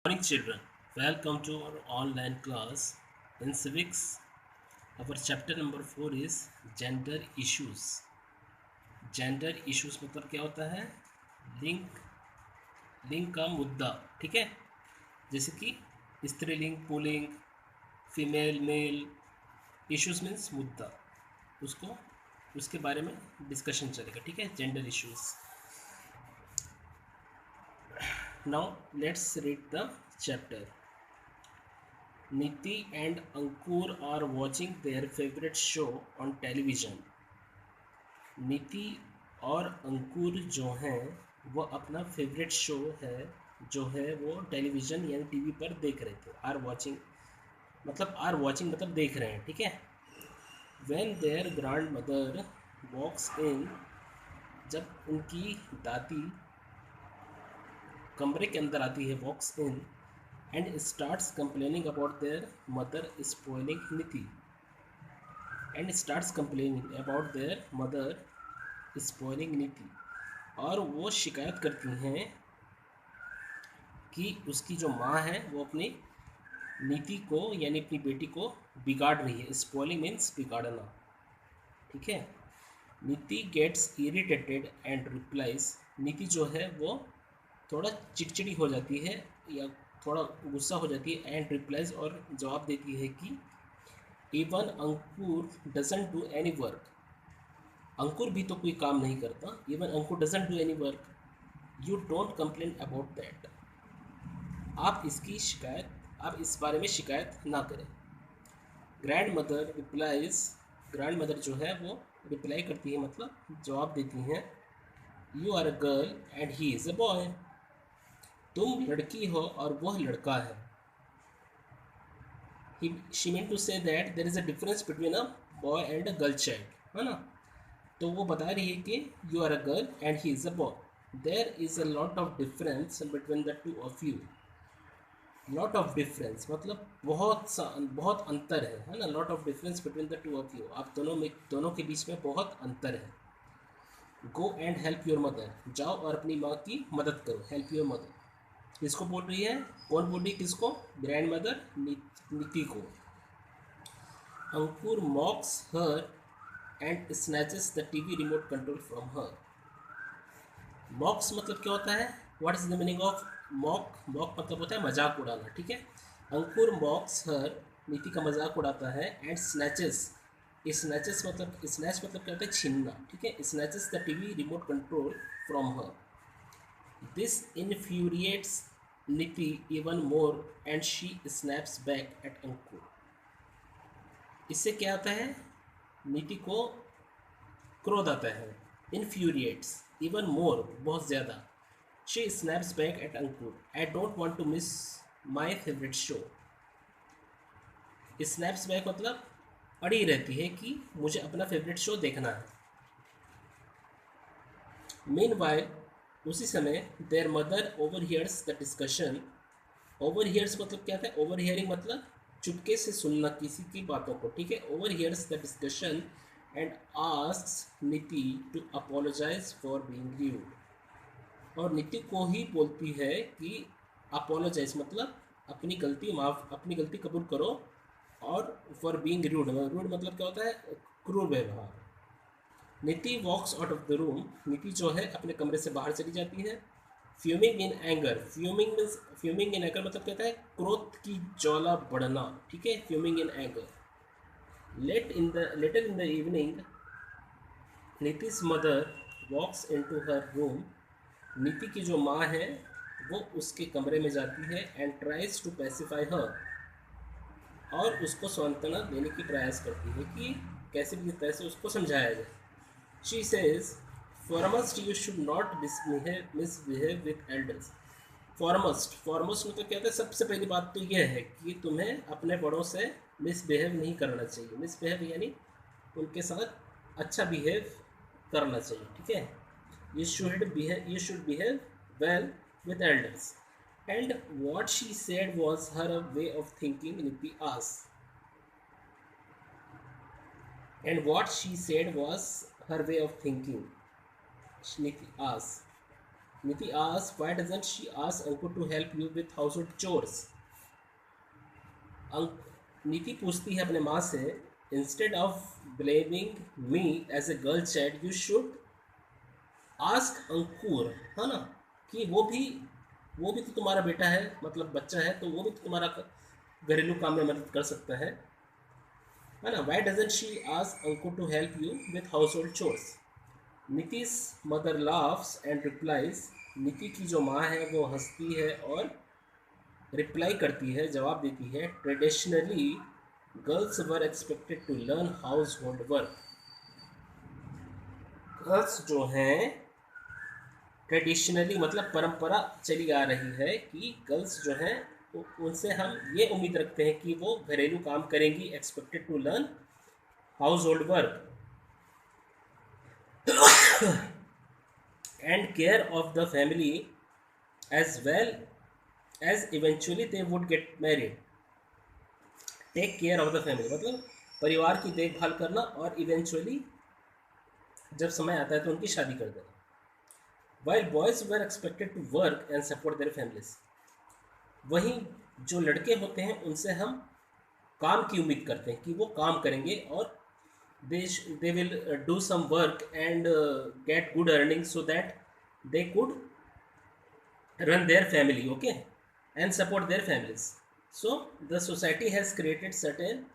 Morning children, welcome to our online class. In civics, our chapter number 4 is gender issues. Gender issues मतलब क्या होता है? लिंग लिंग का मुद्दा, ठीक है? जैसे कि स्त्रीलिंग, पुल्लिंग, फीमेल, मेल। इश्यूज मीन्स मुद्दा, उसको उसके बारे में डिस्कशन चलेगा, ठीक है? Gender issues. Now let's read the chapter. Niti and Ankur are watching their favorite show on television. नीति और अंकुर जो हैं वो अपना फेवरेट शो है जो है वो टेलीविज़न यानी टीवी पर देख रहे थे. आर वॉचिंग मतलब देख रहे हैं, ठीक है? व्हेन देयर ग्रैंड मदर वॉक्स इन, जब उनकी दादी कमरे के अंदर आती है, वॉक्स इन and starts complaining about their mother spoiling Niti and starts complaining about their mother spoiling Niti. और वो शिकायत करती हैं कि उसकी जो माँ है वो अपनी नीति को यानी अपनी बेटी को बिगाड़ रही है. स्पॉइलिंग मीन्स बिगाड़ना, ठीक है? नीति गेट्स इरिटेटेड एंड रिप्लाइज, नीति जो है वो थोड़ा चिड़चिड़ी हो जाती है या थोड़ा गुस्सा हो जाती है. एंड रिप्लाइज, और जवाब देती है कि even Ankur doesn't do any work, Ankur भी तो कोई काम नहीं करता. Even Ankur doesn't do any work, you don't complain about that, आप इस बारे में शिकायत ना करें. Grandmother replies, grandmother जो है वो रिप्लाई करती है मतलब जवाब देती हैं, you are a girl and he is a boy, तुम लड़की हो और वह लड़का है. She mean to say that there is a difference between a boy and a girl child, है ना? तो वो बता रही है कि you are a girl and he is a boy, there is a lot of difference between the two of you. Lot of difference मतलब बहुत अंतर है ना? Lot of difference between the two of you, आप दोनों के बीच में बहुत अंतर है. Go and help your mother, जाओ और अपनी माँ की मदद करो. हेल्प योर मदर किसको बोल रही है? कौन बोल रही है किसको? ग्रैंड मदर नीति को. Ankur mocks her and snatches the TV remote control from her. Mocks मतलब क्या होता है? What is the meaning of mock? Mock मतलब होता है मजाक उड़ाना, ठीक है? अंकुर मॉक्स हर, नीति का मजाक उड़ाता है. एंड स्नैचेस, स्नैचेस मतलब स्नैच मतलब क्या होता है? छीनना, ठीक है? Snatches the TV remote control from her. This infuriates Niti even more and she snaps back at Ankur. इससे क्या आता है? नीति को क्रोध आता है. इन्फ्यूरिएट्स, इवन मोर बहुत ज़्यादा. She snaps back at Ankur, I don't want to miss my favourite show. Snaps back मतलब अड़ी रहती है कि मुझे अपना फेवरेट शो देखना है. मीन वाइल, उसी समय their mother overhears the discussion. Overhears मतलब क्या था? ओवर हियरिंग मतलब चुपके से सुनना किसी की बातों को, ठीक है? Overhears the discussion and asks Niti to apologise for being rude. और नीति को ही बोलती है कि अपोलोजाइज मतलब अपनी गलती कबूल करो. और फॉर बीइंग रूड, रूड मतलब क्या होता है? क्रूर व्यवहार. Niti walks out of the room, Niti जो है अपने कमरे से बाहर चली जाती है. Fuming in anger, fuming in anger मतलब कहता है क्रोध की ज्वाला बढ़ना, ठीक है? Fuming in anger. Later in the evening Niti's mother walks into her room, Niti की जो माँ है वो उसके कमरे में जाती है. एंड ट्राइज टू पैसिफाई हर, और उसको सांत्वना देने की प्रयास करती है कि कैसे भी तरह से उसको समझाया जाए. She says, foremost you should not misbehave with elders. Foremost मतलब क्या होता है? सबसे पहली बात तो यह है कि तुम्हें अपने बड़ों से मिसबिहेव नहीं करना चाहिए. मिसबिहेव यानी उनके साथ अच्छा बिहेव करना चाहिए, ठीक है? You should behave well with elders. And what she said was her way of thinking, Niti asked. And what she said was her way of thinking, Niti asked. Niti ask why doesn't she ask Ankur to help you with household chores. Niti पूछती है अपने माँ से, instead of blaming me as a girl child you should ask Ankur, है ना, कि वो भी तो तुम्हारा बेटा है, मतलब बच्चा है, तो वो भी तो तुम्हारा घरेलू काम में मदद कर सकता है ना। Why doesn't she ask Ankur to help you with household chores. Niti's mother laughs and replies. Niti की जो माँ है वो हंसती है और रिप्लाई करती है, जवाब देती है, traditionally girls were expected to learn household work. Girls जो हैं ट्रेडिशनली मतलब परंपरा चली आ रही है कि गर्ल्स जो हैं उनसे हम ये उम्मीद रखते हैं कि वो घरेलू काम करेंगी, expected to learn household work and care of the family as well as eventually they would get married. Take care of the family मतलब परिवार की देखभाल करना और इवेंचुअली जब समय आता है तो उनकी शादी कर देना। While boys were expected to work and support their families. वहीं जो लड़के होते हैं उनसे हम काम की उम्मीद करते हैं कि वो काम करेंगे और they will do some work and get good earnings so that they could run their family, okay, and support their families. So the society has created certain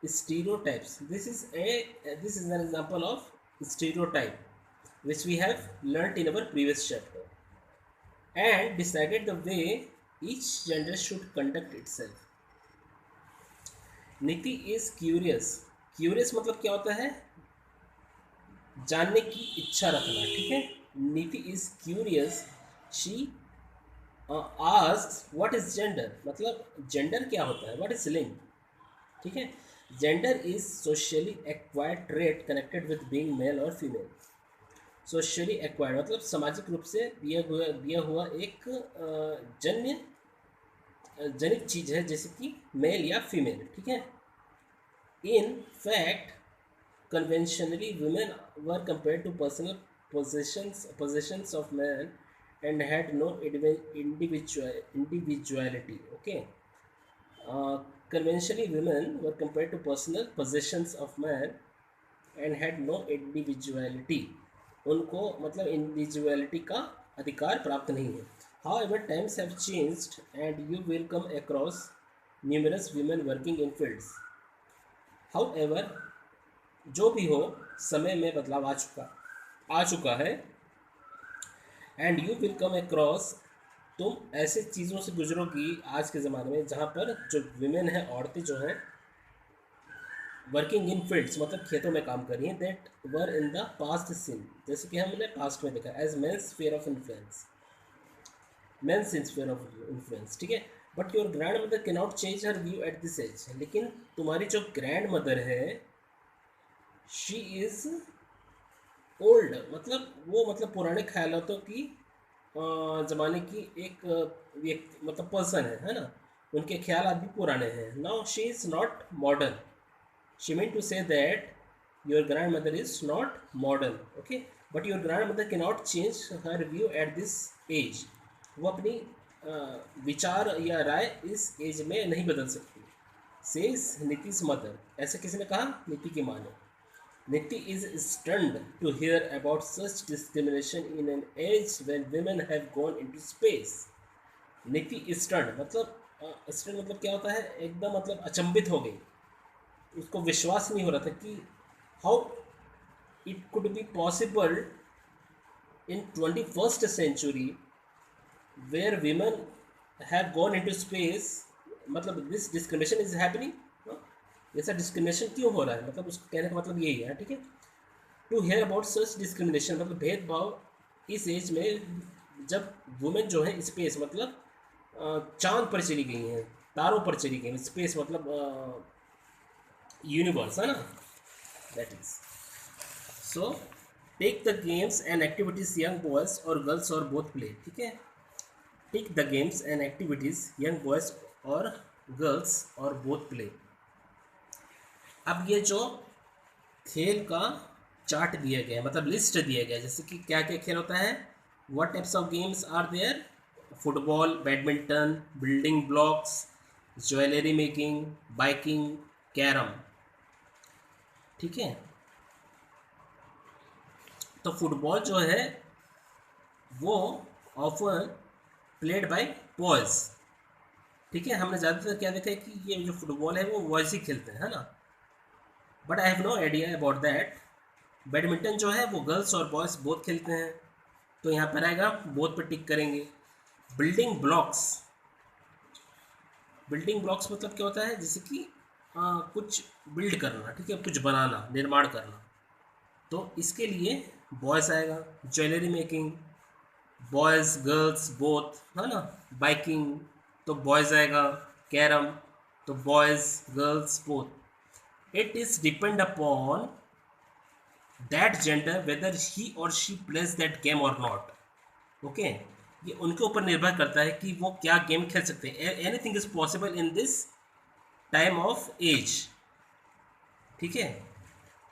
stereotypes. This is an example of stereotype which we have learnt in our previous chapter and decided the way each gender should conduct itself. नीति is curious. Curious मतलब क्या होता है, जानने की इच्छा रखना, ठीक है। Niti is curious, she asks what is gender, मतलब जेंडर क्या होता है, व्हाट इज लिंग, ठीक है। Gender is socially acquired trait connected with being male और फीमेल। सोशली एक्वायर्ड मतलब सामाजिक रूप से दिया हुआ एक जनित चीज़ है, जैसे कि मेल या फीमेल, ठीक है। In fact conventionally women were compared to personal possessions of men and had no individuality, okay. Conventionally women were compared to personal possessions of men and had no individuality, उनको मतलब individuality का अधिकार प्राप्त नहीं है। However times have changed and you will come across numerous women working in fields. However जो भी हो, समय में बदलाव आ चुका है and you will come across, तुम ऐसे चीज़ों से गुजरोगी आज के ज़माने में जहाँ पर जो विमेन है, औरतें जो हैं वर्किंग इन फील्ड्स मतलब खेतों में काम कर रही हैं, that were in the past seen, जैसे कि हमने पास्ट में देखा, as men's sphere of influence, men's in sphere of influence, ठीक है। But your grandmother cannot change her view at this age. लेकिन तुम्हारी जो ग्रैंड मदर है शी इज़ ओल्ड, मतलब पुराने ख्यालों की ज़माने की एक व्यक्ति मतलब पर्सन है ना, उनके ख्याल अभी पुराने हैं। Now she is not modern, she mean to say that your grandmother is not modern, okay, but your grandmother cannot change her view at this age. वो अपनी विचार या राय इस एज में नहीं बदल सकती। सेज नीति's मदर, ऐसे किसी ने कहा, नीति की माँ ने। Niti is stunned to hear about such discrimination in an age when women have gone into space. Niti is stunned मतलब क्या होता है, एकदम मतलब अचंभित हो गई, उसको विश्वास नहीं हो रहा था कि how it could be possible in 21st century where women have gone into space, मतलब this discrimination is happening। ऐसा डिस्क्रिमिनेशन क्यों हो रहा है, मतलब उसको कहने का मतलब यही है, ठीक है। To hear about such discrimination मतलब भेदभाव इस एज में जब वुमेन जो है स्पेस मतलब चांद पर चली गई हैं, तारों पर चली गई हैं, स्पेस मतलब यूनिवर्स है ना, that is. So take the games and activities young boys और गर्ल्स और बोथ प्ले, ठीक है। Take the games and activities young boys और गर्ल्स और बोथ प्ले। अब ये जो खेल का चार्ट दिया गया है मतलब लिस्ट दिया गया है, जैसे कि क्या क्या खेल होता है, what types of games are there? Football, badminton, building blocks, jewellery making, biking, carrom. ठीक है, तो फुटबॉल जो है वो ऑफन प्लेड बाय बॉयज। ठीक है, हमने ज़्यादातर क्या देखा है कि ये जो फुटबॉल है वो बॉयज ही खेलते हैं, है ना, but I have no idea about that. Badminton जो है वो गर्ल्स और बॉयज़ बोथ खेलते हैं, तो यहाँ पर आएगा बोथ पर टिक करेंगे। बिल्डिंग ब्लॉक्स, बिल्डिंग ब्लॉक्स मतलब क्या होता है, जैसे कि कुछ बिल्ड करना, ठीक है, कुछ बनाना, निर्माण करना, तो इसके लिए बॉयज़ आएगा। Jewellery making, boys girls both, है ना। बाइकिंग तो बॉयज़ आएगा। कैरम तो boys girls both. It is depend upon that gender weather ही और शी प्लेज दैट गेम और नॉट। ओके, ये उनके ऊपर निर्भर करता है कि वो क्या गेम खेल सकते हैं। Anything is possible in this time of age. ठीक है,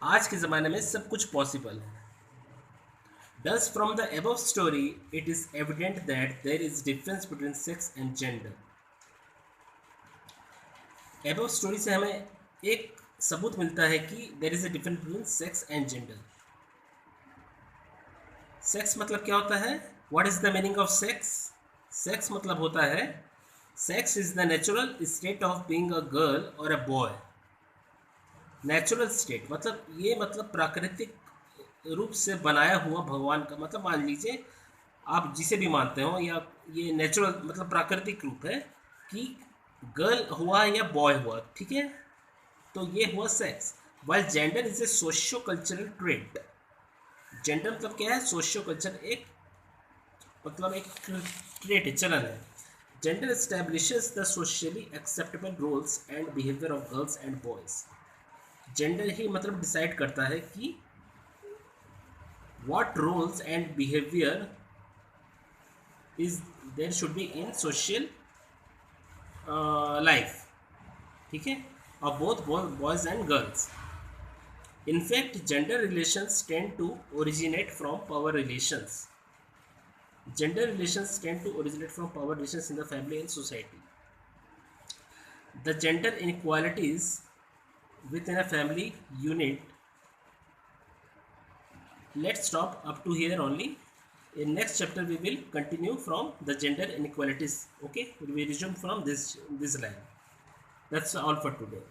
आज के ज़माने में सब कुछ पॉसिबल है। Thus, from the above story, it is evident that there is difference between sex and gender. Above story से हमें एक सबूत मिलता है कि there is a difference between sex and gender. Sex मतलब क्या होता है? What is the meaning of sex? Sex मतलब होता है, sex is the natural state of being a girl or a boy. Natural state मतलब ये मतलब प्राकृतिक रूप से बनाया हुआ भगवान का, मतलब मान लीजिए आप जिसे भी मानते हो, या ये नेचुरल मतलब प्राकृतिक रूप है कि गर्ल हुआ या बॉय हुआ। ठीक है, तो ये हुआ sex. While gender is a socio cultural trait. Gender मतलब क्या है? सोशियो कल्चर, एक मतलब एक ट्रेट है, चलन है। Gender establishes the socially acceptable roles and behaviour of girls and boys. Gender ही मतलब डिसाइड करता है कि what roles and behavior is there should be in social life, ठीक है, of both boys and girls. In fact, gender relations tend to originate from power relations. Gender relations tend to originate from power relations in the family and society. The gender inequalities within a family unit. Let's stop up to here only. In next chapter we will continue from the gender inequalities. Okay, we will resume from this line. That's all for today.